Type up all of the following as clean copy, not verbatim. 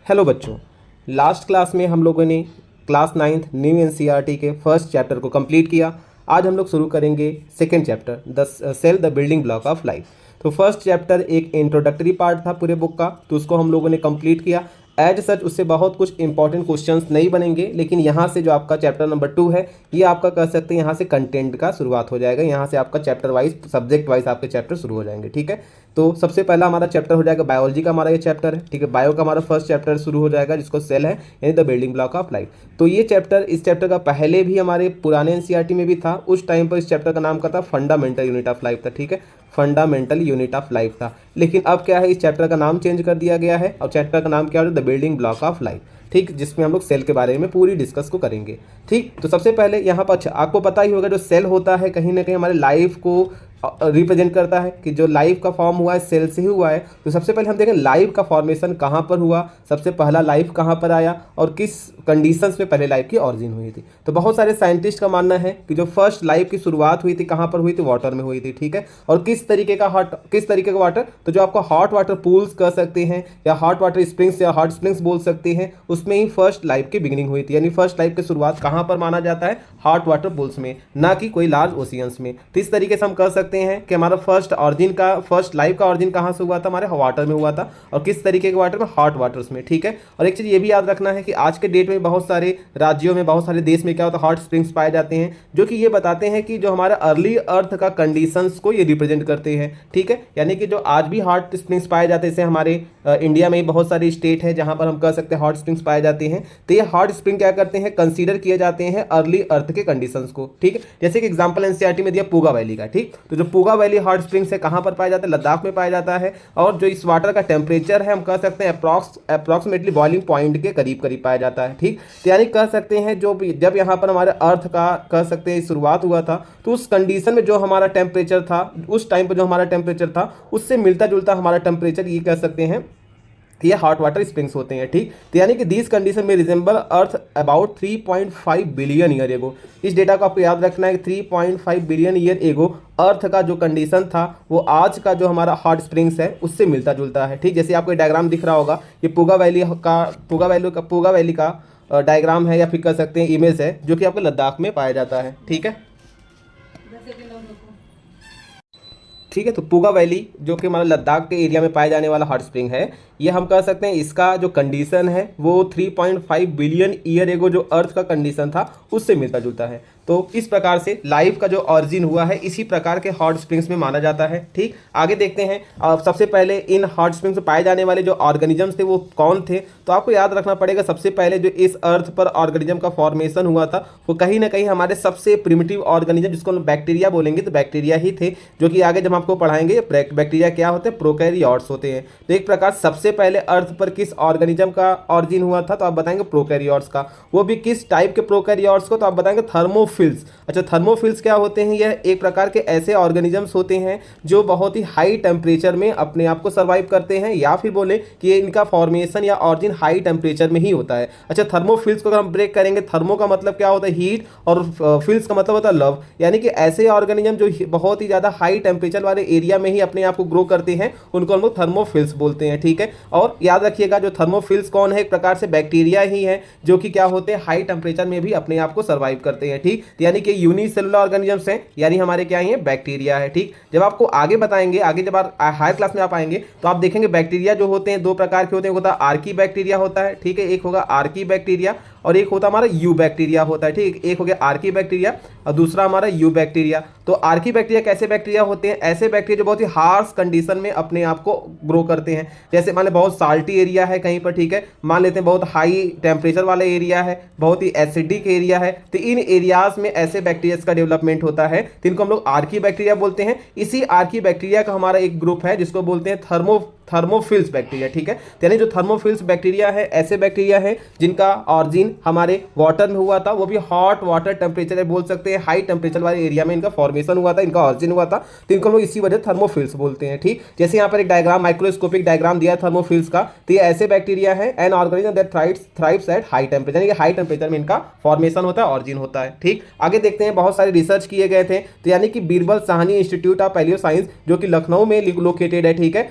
Hello बच्चों, last class में हम लोगों ने क्लास 9th न्यू एनसीईआरटी के फर्स्ट चैप्टर को कंप्लीट किया। आज हम लोग शुरू करेंगे second chapter the cell the building block of life. तो फर्स्ट चैप्टर एक इंट्रोडक्टरी पार्ट था पूरे बुक का, तो उसको हम लोगों ने कंप्लीट किया। एज सच उससे बहुत कुछ इंपॉर्टेंट क्वेश्चंस नहीं बनेंगे, लेकिन यहाँ से जो आपका चैप्टर नंबर 2 है ये आपका कह सकते हैं यहाँ से कंटेंट का शुरुआत हो जाएगा। यहाँ से आपका चैप्टर वाइज सब्जेक्ट वाइज आपके चैप्टर शुरू हो जाएंगे। ठीक है, तो सबसे पहला हमारा चैप्टर हो जाएगा बायोलॉजी का, हमारा ये चैप्टर है। ठीक है, बायो का हमारा फर्स्ट चैप्टर शुरू हो जाएगा जिसको सेल है यानी the building block of life. तो ये चैप्टर, इस चैप्टर का पहले भी हमारे पुराने एनसीईआरटी में भी था। उस टाइम पर इस चैप्टर का नाम क्या था? फंडामेंटल यूनिट ऑफ लाइफ था। ठीक है, फंडामेंटल यूनिट ऑफ लाइफ था। लेकिन अब क्या है, इस चैप्टर का नाम चेंज कर दिया गया है और चैप्टर का नाम क्या है? The building block of life. ठीक, जिसमें हम लोग सेल के बारे में पूरी डिस्कस को करेंगे। ठीक, तो सबसे पहले यहाँ पर अच्छा आपको पता ही होगा जो सेल होता है कहीं ना कहीं हमारे लाइफ को रिप्रेजेंट करता है कि जो लाइफ का फॉर्म हुआ है सेल से ही हुआ है। तो सबसे पहले हम देखें लाइफ का फॉर्मेशन कहाँ पर हुआ, सबसे पहला लाइफ कहाँ पर आया और किस कंडीशंस में पहले लाइफ की ऑरिजिन हुई थी। तो बहुत सारे साइंटिस्ट का मानना है कि जो फर्स्ट लाइफ की शुरुआत हुई थी कहाँ पर हुई थी? वाटर में हुई थी। ठीक है, और किस तरीके का वाटर? तो जो आपको हॉट वाटर पूल्स कह सकते हैं या हॉट वाटर स्प्रिंग्स या हॉट स्प्रिंग्स बोल सकते हैं, उसमें ही फर्स्ट लाइफ की बिगिनिंग हुई थी। यानी फर्स्ट लाइफ की शुरुआत कहाँ पर माना जाता है? हॉट वाटर पूल्स में, ना कि कोई लार्ज ओशियंस में। तो इस तरीके से हम कह सकते हैं कि हमारा फर्स्ट लाइफ का ऑरिजिन कहाँ से हुआ था? हमारे वाटर में हुआ था। और किस तरीके के वाटर में? हॉट वाटर्स में। ठीक है, और एक चीज़ ये भी याद रखना है कि आज के डेट में बहुत सारे राज्यों में, बहुत सारे देश में क्या होता है? हॉट स्प्रिंग्स पाए जाते हैं, जो कि ये बताते हैं कि जो हमारा अर्ली अर्थ का कंडीशंस को ये रिप्रेजेंट करते हैं। ठीक है, यानी कि जो आज भी हॉट स्प्रिंग्स पाए जाते हैं, जैसे हमारे इंडिया में बहुत सारे स्टेट है जहाँ पर हम कह सकते हैं हॉट स्प्रिंग्स पाए जाते हैं। तो ये हॉट स्प्रिंग क्या करते हैं? कंसीडर किए जाते हैं अर्ली अर्थ के कंडीशंस को। ठीक है, जैसे कि एग्जांपल एनसीईआरटी में दिया पूगा वैली का। ठीक, तो जो पूगा वैली हॉट स्प्रिंग्स है कहाँ पर पाया जाता है? लद्दाख में पाया जाता है। और जो इस वाटर का टेम्परेचर है हम कह सकते हैं अप्रॉक्सीमेटली बॉइलिंग पॉइंट के करीब करीब पाया जाता है। ठीक, तो यानी कह सकते हैं जब यहाँ पर हमारे अर्थ का कह सकते हैं शुरुआत हुआ था, तो उस कंडीशन में जो हमारा टेम्परेचर था, उस टाइम पर जो हमारा टेम्परेचर था उससे मिलता जुलता हमारा टेम्परेचर ये कह सकते हैं ये हॉट वाटर स्प्रिंग्स होते हैं। ठीक, तो यानी कि दिस कंडीशन में resemble earth about 3.5 billion year ago. इस डेटा को आपको याद रखना है कि 3.5 बिलियन ईयर एगो अर्थ का जो कंडीशन था वो आज का जो हमारा हॉट स्प्रिंग्स है उससे मिलता जुलता है। ठीक, जैसे आपको डायग्राम दिख रहा होगा, ये पूगा वैली का डायग्राम है या फिर कह सकते हैं इमेज है, जो कि आपको लद्दाख में पाया जाता है। ठीक है, ठीक है, तो पूगा वैली जो कि हमारा लद्दाख के एरिया में पाए जाने वाला हॉट स्प्रिंग है, ये हम कह सकते हैं इसका जो कंडीशन है वो 3.5 बिलियन ईयर एगो जो अर्थ का कंडीशन था उससे मिलता जुलता है। तो इस प्रकार से लाइफ का जो ऑरिजिन हुआ है इसी प्रकार के हॉट स्प्रिंग्स में माना जाता है। ठीक, आगे देखते हैं। सबसे पहले इन हॉट स्प्रिंग्स में पाए जाने वाले जो ऑर्गेनिजम्स थे वो कौन थे? तो आपको याद रखना पड़ेगा, सबसे पहले जो इस अर्थ पर ऑर्गेनिज्म का फॉर्मेशन हुआ था वो कहीं ना कहीं हमारे सबसे प्रिमिटिव ऑर्गेनिज्म, जिसको हम बैक्टीरिया बोलेंगे, तो बैक्टीरिया ही थे, जो कि आगे जब आपको पढ़ाएंगे बैक्टीरिया क्या होते हैं? प्रोकैरियोट्स होते हैं। तो एक प्रकार सबसे पहले अर्थ पर किस ऑर्गेनिज्म का ऑरिजिन हुआ था? तो आप बताएंगे प्रोकैरियोट्स का। वो भी किस टाइप के प्रोकैरियोट्स को? तो आप बताएंगे थर्मोफिल्स। अच्छा, थर्मोफिल्स क्या होते हैं? यह एक प्रकार के ऐसे ऑर्गेनिजम्स होते हैं जो बहुत ही हाई टेम्परेचर में अपने आप को सर्वाइव करते हैं, या फिर बोले कि इनका फॉर्मेशन या ऑरिजिन हाई टेम्परेचर में ही होता है। अच्छा, थर्मोफिल्स को अगर हम ब्रेक करेंगे, थर्मो का मतलब क्या होता है? हीट, और फिल्स का मतलब होता है लव। यानी कि ऐसे ऑर्गेनिज्म जो बहुत ही ज़्यादा हाई टेम्परेचर वाले एरिया में ही अपने आप को ग्रो करते हैं उनको हम लोग थर्मोफिल्स बोलते हैं। ठीक है, और याद रखिएगा जो थर्मोफिल्स कौन है? एक प्रकार से बैक्टीरिया ही है जो कि क्या होते हैं? हाई टेम्परेचर में भी अपने आप को सर्वाइव करते हैं। ठीक, यानी कि यूनिसेलुलर ऑर्गेनिजम्स हैं, यानी हमारे क्या है? बैक्टीरिया है। ठीक, जब आपको आगे बताएंगे, आगे जब आप हायर क्लास में आप आएंगे तो आप देखेंगे बैक्टीरिया जो होते हैं दो प्रकार के होते हैं। होता है आर्की बैक्टीरिया होता है। ठीक है, एक होगा आर्की बैक्टीरिया और एक होता हमारा यू बैक्टीरिया होता है। ठीक, एक हो गया आर्की बैक्टीरिया और दूसरा हमारा यू बैक्टीरिया। तो आर्की बैक्टीरिया कैसे बैक्टीरिया होते हैं? ऐसे बैक्टीरिया जो बहुत ही हार्श कंडीशन में अपने आप को ग्रो करते हैं। जैसे मान लें बहुत साल्टी एरिया है कहीं पर, ठीक है, मान लेते हैं बहुत हाई टेम्परेचर वाला एरिया है, बहुत ही एसिडिक एरिया है, तो इन एरियाज में ऐसे बैक्टीरिया का डेवलपमेंट होता है, तो इनको हम लोग आर्की बैक्टीरिया बोलते हैं। इसी आर्की बैक्टीरिया का हमारा एक ग्रुप है जिसको बोलते हैं थर्मोफिल्स बैक्टीरिया। ठीक है, यानी जो थर्मोफिल्स बैक्टीरिया है ऐसे बैक्टीरिया है जिनका ऑरिजिन हमारे वाटर में हुआ था, वो भी हॉट वाटर टेम्परेचर बोल सकते हैं, हाई टेम्परेचर वाले एरिया में इनका फॉर्मेशन हुआ था, इनका ऑरिजिन हुआ था, तो इनको लोग इसी वजह थर्मोफिल्स बोलते हैं। ठीक, जैसे यहाँ पर एक डायग्राम, माइक्रोस्कोपिक डायग्राम दिया है थर्मोफिल्स का, तो ये ऐसे बैक्टीरिया है an organism that thrives at high temperature, यानी कि हाई टेम्परेचर में इनका फॉर्मेशन होता है, ऑरिजिन होता है। ठीक, आगे देखते हैं, बहुत सारे रिसर्च किए गए थे, तो यानी कि Birbal Sahni institute of palaeo science जो कि लखनऊ में लोकेटेड है। ठीक है,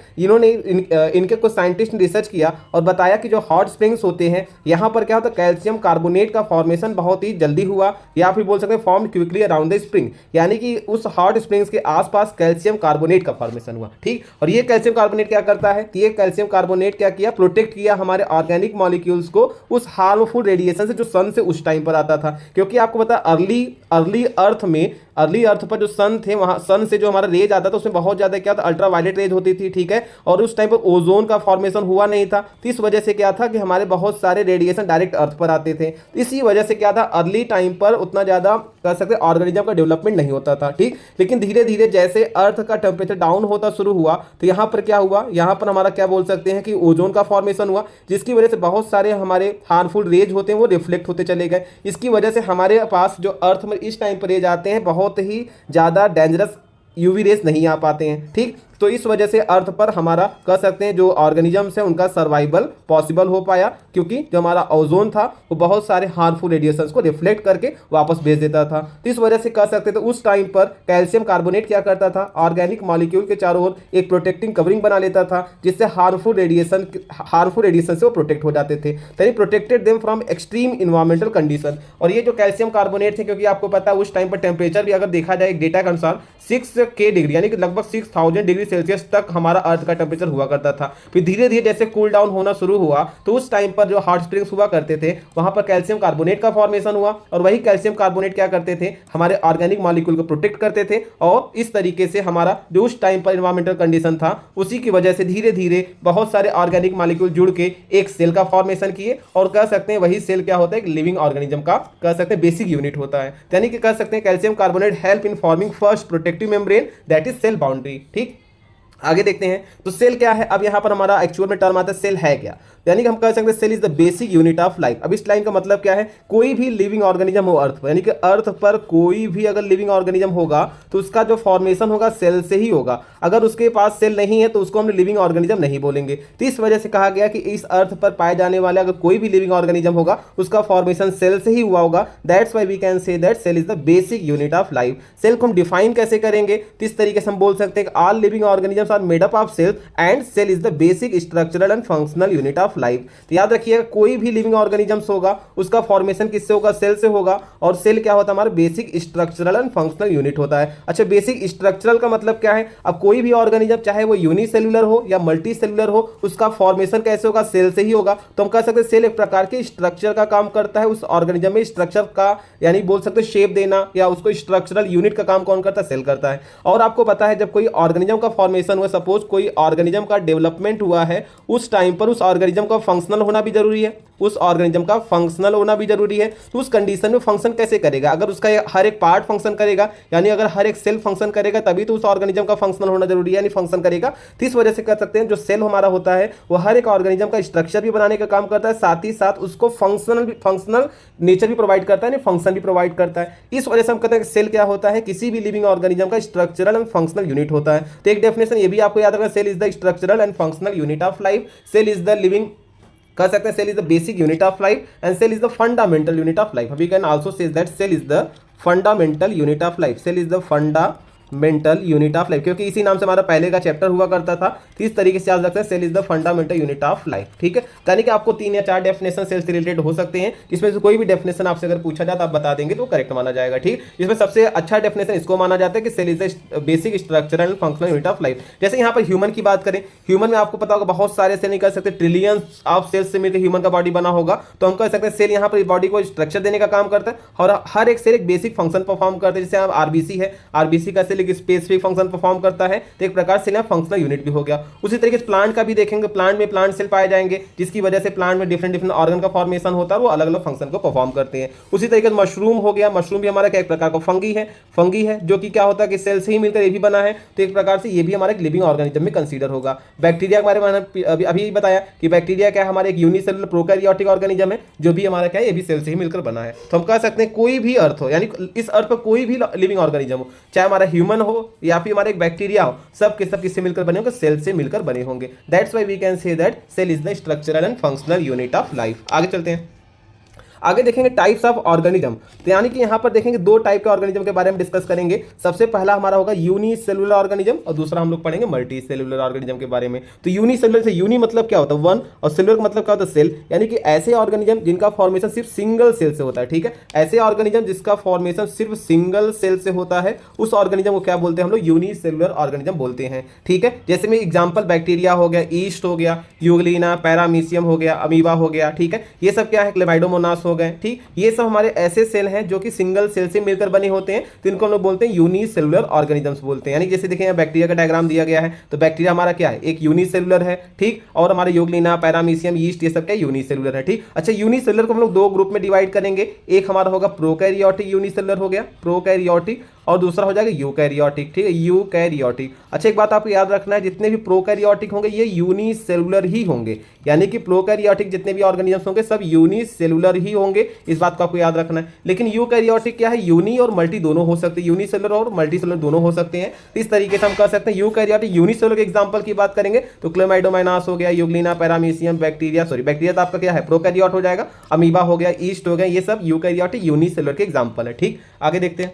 इनके कुछ साइंटिस्ट ने रिसर्च किया और बताया कि जो हॉट स्प्रिंग्स होते हैं यहाँ पर क्या होता है, कैल्शियम कार्बोनेट का फॉर्मेशन बहुत ही जल्दी हुआ, या फिर बोल सकते हैं form quickly around the spring, यानी कि उस हॉट स्प्रिंग्स के आसपास कैल्शियम कार्बोनेट का फॉर्मेशन हुआ। ठीक, और ये कैल्शियम कार्बोनेट क्या करता है, ये कैल्शियम कार्बोनेट क्या किया, प्रोटेक्ट किया हमारे ऑर्गेनिक मॉलिक्यूल्स को उस हार्मफुल रेडिएशन से जो सन से उस टाइम पर आता था। क्योंकि आपको पता अर्ली अर्थ पर जो सन थे, वहाँ सन से जो हमारा रेज आता था उसमें बहुत ज़्यादा क्या था, अल्ट्रा वायलेट रेज होती थी। ठीक है, और उस टाइम पर ओजोन का फॉर्मेशन हुआ नहीं था, तो इस वजह से क्या था कि हमारे बहुत सारे रेडिएशन डायरेक्ट अर्थ पर आते थे। इसी वजह से क्या था, अर्ली टाइम पर उतना ज़्यादा कह सकते हैं ऑर्गेनिज्म का डेवलपमेंट नहीं होता था। ठीक, लेकिन धीरे धीरे जैसे अर्थ का टेम्परेचर डाउन होता शुरू हुआ तो यहाँ पर क्या हुआ, यहाँ पर हमारा क्या बोल सकते हैं कि ओजोन का फॉर्मेशन हुआ, जिसकी वजह से बहुत सारे हमारे हार्मफुल रेज होते हैं वो रिफ्लेक्ट होते चले गए। इसकी वजह से हमारे पास जो अर्थ में इस टाइम पर रेज आते हैं बहुत ही ज़्यादा डेंजरस यूवी रेस नहीं आ पाते हैं। ठीक, तो इस वजह से अर्थ पर हमारा कह सकते हैं जो ऑर्गेनिजम्स है उनका सर्वाइवल पॉसिबल हो पाया, क्योंकि जो हमारा ओजोन था वो बहुत सारे हार्मफुल रेडिएशंस को रिफ्लेक्ट करके वापस भेज देता था। तो इस वजह से कह सकते थे उस टाइम पर कैल्शियम कार्बोनेट क्या करता था, ऑर्गेनिक मॉलिक्यूल के चारों ओर एक प्रोटेक्टिंग कवरिंग बना लेता था, जिससे हार्मफुल रेडिएशन से वो प्रोटेक्ट हो जाते थे, यानी protected them from extreme environmental condition. और ये जो कैल्शियम कार्बोनेट थे, क्योंकि आपको पता है उस टाइम पर टेम्परेचर भी अगर देखा जाए एक डेटा के अनुसार 6K डिग्री यानी कि लगभग 6000 डिग्री सेल्सियस तक हमारा अर्थ का टेम्परेचर हुआ करता था। फिर धीरे धीरे जैसे कूल डाउन होना शुरू हुआ तो उस टाइम पर जो हॉट स्प्रिंग्स हुआ करते थे वहां पर कैल्शियम कार्बोनेट का फॉर्मेशन हुआ, और वही कैल्शियम कार्बोनेट क्या करते थे, हमारे ऑर्गेनिक मॉलिक्यूल को प्रोटेक्ट करते थे। और इस तरीके से हमारा जो उस टाइम पर एनवायरमेंटल कंडीशन था उसी की वजह से धीरे धीरे बहुत सारे ऑर्गेनिक मॉलिक्यूल जुड़ के एक सेल का फॉर्मेशन किए, और कह सकते हैं वही सेल क्या होता है, एक लिविंग ऑर्गेनिज्म का कह सकते हैं बेसिक यूनिट होता है। यानी कि कह सकते हैं calcium carbonate help in forming first protective membrane that is cell boundary. ठीक, आगे देखते हैं तो सेल क्या है। अब यहाँ पर हमारा एक्चुअल में टर्म आता है सेल है क्या, यानी कि हम कह सकते हैं cell is the basic unit of life. अब इस लाइन का मतलब क्या है, कोई भी लिविंग ऑर्गेनिज्म हो अर्थ पर, यानी कि अर्थ पर कोई भी अगर लिविंग ऑर्गेनिज्म होगा तो उसका जो फॉर्मेशन होगा सेल से ही होगा। अगर उसके पास सेल नहीं है तो उसको हम लिविंग ऑर्गेनिज्म नहीं बोलेंगे। तो इस वजह से कहा गया कि इस अर्थ पर पाए जाने वाले अगर कोई भी लिविंग ऑर्गेनिज्म होगा उसका फॉर्मेशन सेल से ही हुआ होगा। That's why we can say that cell is the basic unit of life. Cell को हम डिफाइन कैसे करेंगे, तो इस तरीके से हम बोल सकते हैं कि all living organisms are made up of cell and cell is the basic structural and functional unit of life. तो याद रखिएगा कोई भी लिविंग ऑर्गेनिजम्स होगा उसका फॉर्मेशन किससे होगा, सेल से होगा, और सेल क्या होता है हमारा basic structural and functional unit होता है। अच्छा, बेसिक स्ट्रक्चरल का मतलब क्या है, अब कोई भी ऑर्गेनिज्म चाहे वो यूनिसेल्युलर हो या मल्टी सेल्युलर हो उसका फॉर्मेशन कैसे होगा, सेल से ही होगा। तो हम कह सकते हैं सेल एक प्रकार के स्ट्रक्चर का काम करता है, उस ऑर्गेनिज्म में स्ट्रक्चर का यानी बोल सकते हैं शेप देना या उसको स्ट्रक्चरल यूनिट का काम कौन करता है, सेल करता है। और आपको पता है जब कोई ऑर्गेनिज्म का फॉर्मेशन हुआ, सपोज कोई ऑर्गेनिज्म का डेवलपमेंट हुआ है, उस टाइम पर उस ऑर्गेनिज्म का फंक्शनल होना भी जरूरी है, उस ऑर्गेनिज्म का फंक्शनल होना भी जरूरी है। तो उस कंडीशन में फंक्शन कैसे करेगा, अगर उसका हर एक पार्ट फंक्शन करेगा यानी अगर हर एक सेल फंक्शन करेगा तभी तो उस ऑर्गेनिज्म का फंक्शनल होना जरूरी है, यानी फंक्शन करेगा। तो इस वजह से कह सकते हैं जो सेल हमारा होता है वो हर एक ऑर्गेनिज्म का स्ट्रक्चर भी बनाने का काम करता है, साथ ही साथ उसको फंक्शनल नेचर भी प्रोवाइड करता है, फंक्शन भी प्रोवाइड करता है। इस वजह से हम कहते हैं सेल क्या होता है, किसी भी लिविंग ऑर्गेनिज्म का स्ट्रक्चरल एंड फंक्शनल यूनिट होता है। तो एक डेफिनेशन ये भी आपको याद रखना, cell is the structural and functional unit of life, cell is the living कह सकते हैं cell is the basic unit of life and cell is the fundamental unit of life. We can also say that cell is the fundamental unit of life, cell is the fundamental unit of life, क्योंकि इसी नाम से हमारा पहले का chapter हुआ करता था। तो इस तरीके से याद रखते हैं cell is the fundamental unit of life. ठीक है, यानी कि आपको 3 या 4 डेफिनेशन सेल से रिलेटेड हो सकते हैं, इसमें से कोई भी डेफिनेशन आपसे अगर पूछा जाए तो आप बता देंगे तो करेक्ट माना जाएगा। ठीक, इसमें सबसे अच्छा डेफिनेशन इसको माना जाता है कि cell is the basic structural and functional unit of life. जैसे यहाँ पर ह्यूमन की बात करें, ह्यूमन में आपको पता होगा बहुत सारे सेल नहीं कर सकते, ट्रिलियंस ऑफ सेल्स से मिलकर ह्यूमन का बॉडी बना होगा। तो हम कह सकते हैं सेल यहाँ पर बॉडी को स्ट्रक्चर देने का काम करता है और हर एक सेल एक बेसिक फंक्शन परफॉर्म करता है। जैसे आप आरबीसी है, आरबीसी का सेल एक स्पेसिफिक फंक्शन परफॉर्म करता है, तो एक प्रकार से फंक्शनल यूनिट भी हो गया। उसी तरीके से प्लांट का भी देखेंगे, प्लांट में प्लांट सेल पाए जाएंगे जिसकी वजह से प्लांट में डिफरेंट ऑर्गन का फॉर्मेशन होता है, वो अलग अलग फंक्शन को परफॉर्म करते हैं। उसी तरीके से मशरूम हो गया, मशरूम भी हमारा क्या एक प्रकार का फंगी है जो कि क्या होता है कि सेल से ही मिलकर ये भी बना है, तो एक प्रकार से ये भी हमारे लिविंग ऑर्गेनिज्म में कंसीडर होगा। बैक्टीरिया के बारे में अभी बताया कि बैक्टीरिया क्या है, हमारे एक यूनिसेलुलर प्रोकैरियोटिक ऑर्गेनिज्म है जो भी हमारा क्या है ये भी सेल से ही मिलकर बना है। तो हम कह सकते हैं कोई भी अर्थ हो, यानी इस अर्थ पर कोई भी लिविंग ऑर्गेनिज्म हो, चाहे हमारा ह्यूमन हो या फिर हमारा एक बैक्टीरिया हो, सब के सब किससे मिलकर बने होंगे, सेल से मिलकर बने होंगे। That's why we can say that cell is the structural and functional unit of life. आगे चलते हैं। आगे देखेंगे टाइप्स ऑफ ऑर्गेनिज्म, तो यानी कि यहाँ पर देखेंगे दो टाइप के ऑर्गेनिज्म के बारे में डिस्कस करेंगे। सबसे पहला हमारा होगा यूनिसेलुलर ऑर्गेनिज्म और दूसरा हम लोग पढ़ेंगे मल्टी सेलुलर ऑर्गेनिज्म के बारे में। तो यूनिसेलुलर से यूनि मतलब क्या होता है वन, और सेलुलर का मतलब क्या होता है सेल, यानी कि ऐसे ऑर्गेनिज्म जिनका फॉर्मेशन सिर्फ सिंगल सेल से होता है। ठीक है, ऐसे ऑर्गेनिज्म जिसका फॉर्मेशन सिर्फ सिंगल सेल से होता है उस ऑर्गेनिज्म को क्या बोलते हैं हम लोग, यूनिसेलुलर ऑर्गेनिज्म बोलते हैं। ठीक है, जैसे में एग्जांपल बैक्टीरिया हो गया, ईस्ट हो गया, यूग्लिना, पैरामीशियम हो गया, अमीबा हो गया। ठीक है, ये सब क्या है, क्लेमाइडोमोनास हो गए। ठीक, ये सब हमारे ऐसे सेल हैं जो कि सिंगल सेल से मिलकर बने होते हैं, तो इनको हम लोग बोलते हैं यूनिसेलुलर ऑर्गेनिजम्स बोलते हैं। यानी जैसे देखें यहाँ बैक्टीरिया का डायग्राम दिया गया है, तो बैक्टीरिया हमारा क्या है, एक यूनिसेलुलर है। ठीक, और हमारे यूग्लिना, पैरामीशियम, यीस्ट, ये सब क्या यूनिसेलुलर है। ठीक, अच्छा यूनिसेलुलर को हम लोग दो ग्रुप में डिवाइड करेंगे, एक हमारा होगा प्रोकैरियोटिक यूनिसेलुलर हो गया, प्रोकैरियोटिक, और दूसरा हो जाएगा यूकैरियोटिक। ठीक है, यूकैरियोटिक। अच्छा एक बात आपको याद रखना है, जितने भी प्रोकैरियोटिक होंगे ये यूनिसेलुलर ही होंगे, यानी कि प्रोकैरियोटिक जितने भी ऑर्गेनिजम्स होंगे सब यूनिसेलुलर ही होंगे, इस बात को आपको याद रखना है। लेकिन यूकैरियोटिक क्या है, यूनी और मल्टी दोनों हो सकते हैं, यूनिसेलुलर और मल्टीसेलुलर दोनों हो सकते हैं। इस तरीके से हम कर सकते हैं। यूकैरियोटिक यूनिसेलुलर के एग्जांपल की बात करेंगे तो क्लेमाइडोमोनास हो गया, यूग्लिना, पैरामीशियम, बैक्टीरिया तो आपका क्या है, प्रोकैरियोट हो जाएगा, अमीबा हो गया, ईस्ट हो गया, ये सब यूकैरियोटिक यूनिसेलुलर के एग्जांपल है। ठीक, आगे देखते हैं।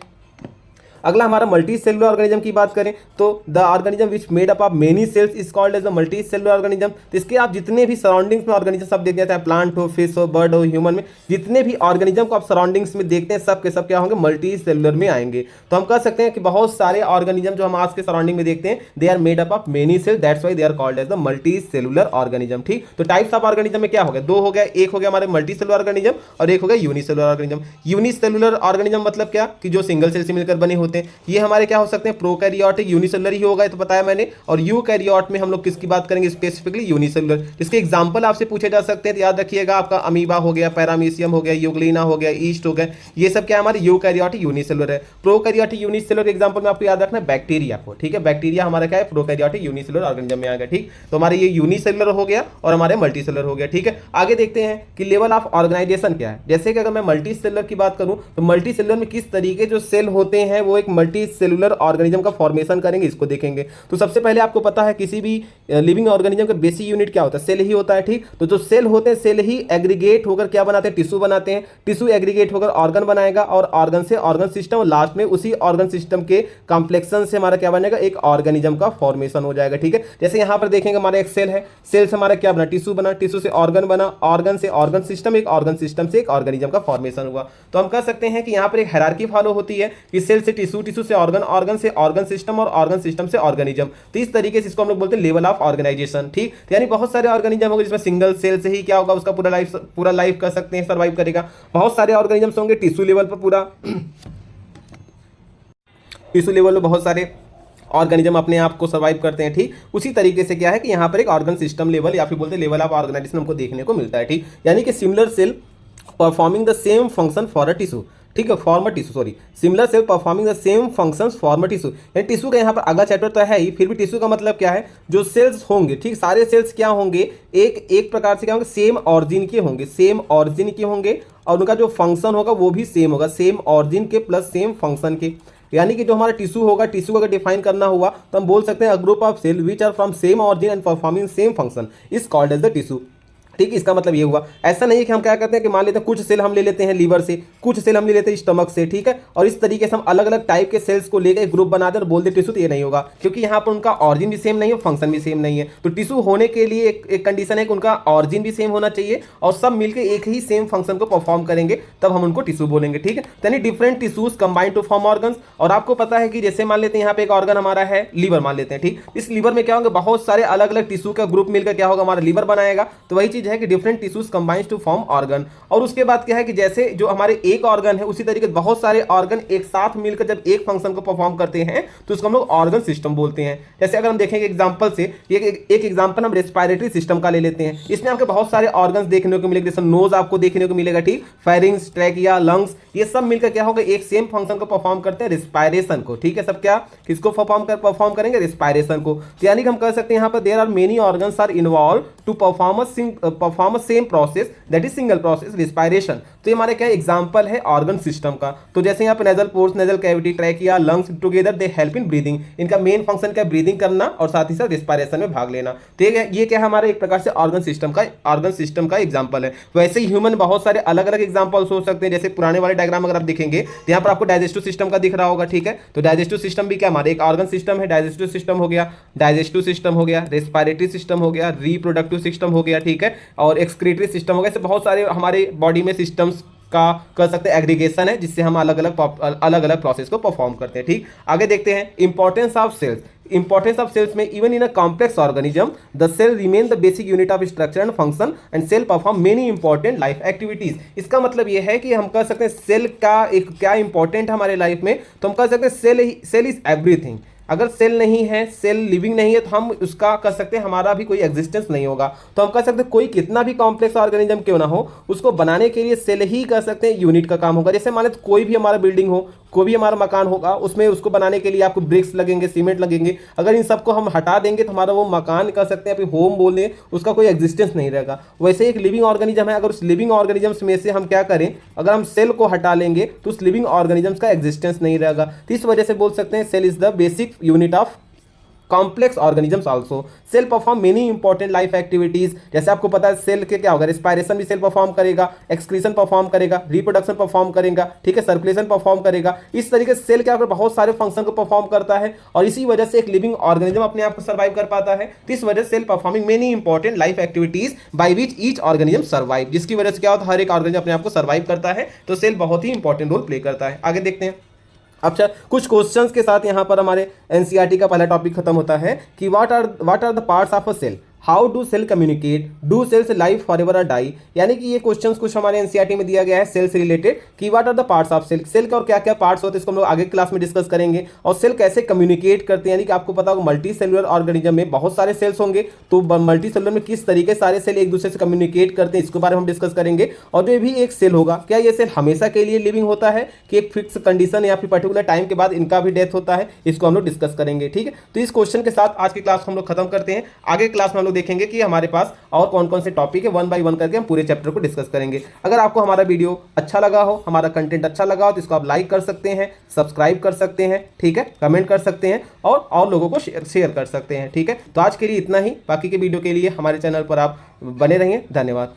अगला हमारा मल्टी सेलुलर ऑर्गेनिज्म की बात करें तो the organism which made up of many cells is called as the multi cellular organism. तो इसके आप जितने भी सराउंडिंग्स में ऑर्गेनिज्म सब देख देते हैं, प्लांट हो, फिश हो, बर्ड हो, ह्यूमन में जितने भी ऑर्गेनिज्म को आप सराउंडिंग्स में देखते हैं सब के सब क्या होंगे, मल्टी सेलुलर में आएंगे। तो हम कह सकते हैं कि बहुत सारे ऑर्गेनिज्म जो हम आज के सराउंडिंग में देखते हैं they are made up of many cell, that's why they are called as the multi cellular organism. ठीक, तो टाइप्स ऑफ ऑर्गेनिज्म में क्या हो गया, दो हो गया, एक हो गया हमारे मल्टी सेलुलर ऑर्गेनिज्म और एक हो गया यूनिसेलुलर ऑर्गेनिज्म। यूनिसेलुलर ऑर्गेनिज्म मतलब क्या, कि जो सिंगल सेल से मिलकर बने होते हैं, ये हमारे क्या हो सकते हैं, प्रोकैरियोटिक यूनिसेलुलर ही होगा, ये तो बताया मैंने। और यूकैरियोट में हम लोग किसकी बात करेंगे, स्पेसिफिकली यूनिसेलुलर। इसके एग्जांपल आपसे पूछे जा सकते हैं, तो याद रखिएगा आपका अमीबा हो गया, पैरामीशियम हो गया, यूग्लिना हो गया, ईस्ट हो गया, ये सब क्या हमारे यूकैरियोटिक यूनिसेलुलर है। प्रोकैरियोटिक यूनिसेलुलर के एग्जांपल में आपको याद रखना है बैक्टीरिया को। ठीक है, बैक्टीरिया हमारा क्या है, प्रोकैरियोटिक यूनिसेलुलर ऑर्गेनिज्म में आ गया। ठीक, तो हमारे ये यूनिसेलुलर हो गया और हमारे मल्टीसेलुलर हो गया। ठीक है, आगे देखते हैं कि लेवल ऑफ ऑर्गेनाइजेशन क्या है। जैसे कि अगर मैं मल्टीसेलुलर की बात करूं तो मल्टीसेलुलर में किस तरीके जो सेल होते हैं वो एक मल्टीसेलुलर ऑर्गेनिज्म का फॉर्मेशन करेंगे, इसको देखेंगे। तो सबसे पहले आपको पता है किसी भी लिविंग ऑर्गेनिज्म का बेसिक यूनिट क्या होता है, सेल ही होता है। ठीक, तो जो सेल होते हैं सेल ही एग्रीगेट होकर क्या बनाते हैं, टिश्यू बनाते हैं, टिश्यू एग्रीगेट होकर ऑर्गन बनाएगा और ऑर्गन से ऑर्गन सिस्टम, और लास्ट में उसी ऑर्गन सिस्टम के कॉम्प्लेक्शन से हमारा क्या बनेगा, एक ऑर्गेनिज्म का फॉर्मेशन हो जाएगा। ठीक है, जैसे यहां पर देखेंगे हमारा एक सेल है, सेल से हमारा क्या बना, टिश्यू बना, टिश्यू से ऑर्गन बना, ऑर्गन से ऑर्गन सिस्टम, एक ऑर्गन सिस्टम से एक ऑर्गेनिज्म का फॉर्मेशन हुआ। तो हम कह सकते हैं कि यहां पर एक हायरार्की फॉलो होती है कि सेल से टिश्यू, टिश्यू से ऑर्गन, ऑर्गन से ऑर्गन सिस्टम और ऑर्गन सिस्टम से ऑर्गेनिज्म। तो इस तरीके से इसको हम लोग बोलते हैं लेवल ऑफ ऑर्गेनाइजेशन। ठीक, तो यानी बहुत सारे ऑर्गेनिज्म होंगे जिसमें सिंगल सेल से ही क्या होगा, उसका पूरा लाइफ कर सकते हैं, सर्वाइव करेगा। बहुत सारे ऑर्गेनिज्म्स होंगे टिश्यू लेवल पर, पूरा टिश्यू लेवल पर बहुत सारे ऑर्गेनिज्म अपने आप को सर्वाइव करते हैं। ठीक, उसी तरीके से क्या है कि यहाँ पर एक ऑर्गन सिस्टम लेवल या फिर बोलते हैं लेवल ऑफ ऑर्गेनाइजेशन हमको देखने को मिलता है। ठीक, यानी कि similar cell performing the same function for a tissue. ठीक है, form tissue, sorry, similar cell performing the same functions form tissue. यानी टिश्यू का यहाँ पर अगला चैप्टर तो है ही, फिर भी टिश्यू का मतलब क्या है, जो सेल्स होंगे, ठीक, सारे सेल्स क्या होंगे, एक प्रकार से क्या होंगे, सेम ऑरिजिन के होंगे, सेम ऑरिजिन के होंगे, और उनका जो फंक्शन होगा वो भी सेम होगा, सेम ऑरिजिन के प्लस सेम फंक्शन के। यानी कि जो हमारा टिश्यू होगा, टिश्यू को अगर डिफाइन करना हुआ तो हम बोल सकते हैं a group of cell which are from same origin and performing same function is called as the tissue. ठीक, इसका मतलब ये हुआ, ऐसा नहीं है कि हम क्या करते हैं कि मान लेते हैं कुछ सेल हम ले लेते हैं लीवर से, कुछ सेल हम ले लेते हैं स्टमक से। ठीक है, और इस तरीके से हम अलग अलग टाइप के सेल्स को लेकर एक ग्रुप बना दे और बोल दे टिश्यू, तो ये नहीं होगा, क्योंकि यहाँ पर उनका ऑरिजिन भी सेम नहीं है, फंक्शन भी सेम नहीं है। तो टिश्यू होने के लिए एक कंडीशन है कि उनका ऑरिजिन भी सेम होना चाहिए और सब मिलकर एक ही सेम फंक्शन को परफॉर्म करेंगे, तब हम उनको टिश्यू बोलेंगे। ठीक है, यानी different tissues combine to form organs. और आपको पता है कि जैसे मान लेते हैं यहाँ पे एक ऑर्गन हमारा है लीवर मान लेते हैं। ठीक, इस लीवर में क्या होंगे, बहुत सारे अलग अलग टिश्यू का ग्रुप मिलकर क्या होगा, हमारा लीवर बनाएगा। तो वही चीज है कि different tissues combines to form organ. और उसके बाद क्या है कि जैसे जो हमारे एक ऑर्गन है उसी तरीके बहुत सारे ऑर्गन एक साथ मिलकर जब एक फंक्शन को परफॉर्म करते हैं तो उसको हम लोग ऑर्गन सिस्टम बोलते हैं। जैसे अगर हम देखेंगे एग्जांपल से, एक एग्जांपल हम रेस्पिरेटरी सिस्टम का ले लेते हैं, इसमें आपको बहुत सारे ऑर्गन्स देखने को मिलेंगे, जैसे नोज आपको देखने को मिलेगा, ठीक, फेरिंग्स, ट्रैकिया, लंग्स, ये सब मिलकर क्या होगा, एक सेम फंक्शन को परफॉर्म करते हैं, रिस्पायरेशन को। ठीक है, सब क्या किसको परफॉर्म करेंगे, रिस्पायरेशन को। तो यानी कि हम कह सकते हैं यहाँ पर there are many organs are involve to perform perform same process that is single process respiration. तो ये हमारे क्या एग्जांपल है ऑर्गन सिस्टम का। तो जैसे यहाँ पे nasal pores, nasal cavity, trachea, lungs together they help in breathing. इनका मेन फंक्शन क्या है? ब्रीदिंग करना और साथ ही साथ रिस्पायरेशन में भाग लेना। तो ये क्या है हमारे एक प्रकार से ऑर्गन सिस्टम का एग्जांपल है। वैसे ही ह्यूमन बहुत सारे अलग अलग एग्जांपल्स हो सकते हैं। जैसे पुराने वाले डायग्राम अगर आप देखेंगे तो यहाँ पर आपको डाइजेस्टिव सिस्टम का दिख रहा होगा, ठीक है। तो डाइजेस्टिव सिस्टम भी क्या हमारे एक ऑर्गन सिस्टम है। डाइजेस्टिव सिस्टम हो गया, रेस्पिरेटरी सिस्टम हो गया, रिप्रोडक्टिव सिस्टम हो गया, ठीक है, और एक्सक्रीटरी सिस्टम हो गया। ऐसे बहुत सारे हमारे बॉडी में सिस्टम्स का कर सकते हैं एग्रीगेशन है, जिससे हम अलग अलग प्रोसेस को परफॉर्म करते हैं, ठीक। आगे देखते हैं इंपॉर्टेंस ऑफ सेल्स में even in a complex organism the cell remain the basic unit of structure and function and cell perform many important life activities. इसका मतलब यह है कि हम कह सकते हैं सेल का एक क्या इंपॉर्टेंट है हमारे लाइफ में। तो हम कह सकते हैं सेल इज एवरीथिंग। अगर सेल नहीं है, सेल लिविंग नहीं है, तो हम उसका कह सकते हैं हमारा भी कोई एग्जिस्टेंस नहीं होगा। तो हम कह सकते हैं कोई कितना भी कॉम्प्लेक्स ऑर्गेनिज्म क्यों ना हो, उसको बनाने के लिए सेल ही कह सकते हैं यूनिट का काम होगा। जैसे माने तो कोई भी हमारा बिल्डिंग हो, कोई भी हमारा मकान होगा, उसमें उसको बनाने के लिए आपको ब्रिक्स लगेंगे, सीमेंट लगेंगे। अगर इन सबको हम हटा देंगे तो हमारा वो मकान कह सकते हैं होम बोले, उसका कोई एग्जिस्टेंस नहीं रहेगा। वैसे एक लिविंग ऑर्गेनिज्म है, अगर उस लिविंग ऑर्गेनिजम्स में से हम क्या करें, अगर हम सेल को हटा लेंगे तो उस लिविंग ऑर्गेनिजम्स का एग्जिस्टेंस नहीं रहेगा। तो इस वजह से बोल सकते हैं cell is the basic unit of complex organisms also. Cell perform many important life activities. जैसे आपको पता है सेल के क्या होगा, रिस्पायरेशन भी सेल परफॉर्म करेगा, एक्सक्रीशन परफॉर्म करेगा, रिप्रोडक्शन परफॉर्म करेगा, ठीक है, सर्कुलेशन परफॉर्म करेगा। इस तरीके से सेल क्या होगा, बहुत सारे फंक्शन को परफॉर्म करता है और इसी वजह से एक लिविंग ऑर्गेनिज्म अपने आप को सर्वाइव कर पाता है। तो इस वजह से cell performing many important life activities by which each organism survive, जिसकी वजह से क्या होता है हर एक ऑर्गेनिज्म अपने आप को सर्वाइव करता है। तो सेल बहुत ही इंपॉर्टेंट रोल प्ले करता है। आगे देखते हैं। अच्छा, कुछ क्वेश्चंस के साथ यहाँ पर हमारे एनसीईआरटी का पहला टॉपिक खत्म होता है कि what are the parts of a cell, how do cell communicate, do cells live forever or die. यानी कि ये क्वेश्चंस कुछ हमारे एनसीईआरटी में दिया गया है सेल से रिलेटेड कि what are the parts of cell, cell के और क्या क्या पार्ट्स होते हैं इसको हम लोग आगे क्लास में डिस्कस करेंगे। और सेल कैसे कम्युनिकेट करते हैं, यानी कि आपको पता होगा मल्टी सेलुलर ऑर्गेनिज्म में बहुत सारे सेल्स होंगे, तो मल्टी सेलुलर में किस तरीके सारे सेल एक दूसरे से कम्युनिकेट करते हैं इसके बारे में हम डिस्कस करेंगे। और जो भी एक सेल होगा, क्या ये सेल हमेशा के लिए लिविंग होता है कि एक फिक्स कंडीशन या फिर पर्टिकुलर टाइम के बाद इनका भी डेथ होता है, इसको हम लोग डिस्कस करेंगे, ठीक है। तो इस क्वेश्चन के साथ आज की क्लास को हम लोग खत्म करते हैं। आगे क्लास में हम लोग देखेंगे कि हमारे पास और कौन कौन से टॉपिक है, वन बाय वन करके हम पूरे चैप्टर को डिस्कस करेंगे। अगर आपको हमारा वीडियो अच्छा लगा हो, हमारा कंटेंट अच्छा लगा हो, तो इसको आप लाइक कर सकते हैं, सब्सक्राइब कर सकते हैं, ठीक है, कमेंट कर सकते हैं और लोगों को शेयर कर सकते हैं, ठीक है। तो आज के लिए इतना ही। बाकी के वीडियो के लिए हमारे चैनल पर आप बने रहिए। धन्यवाद।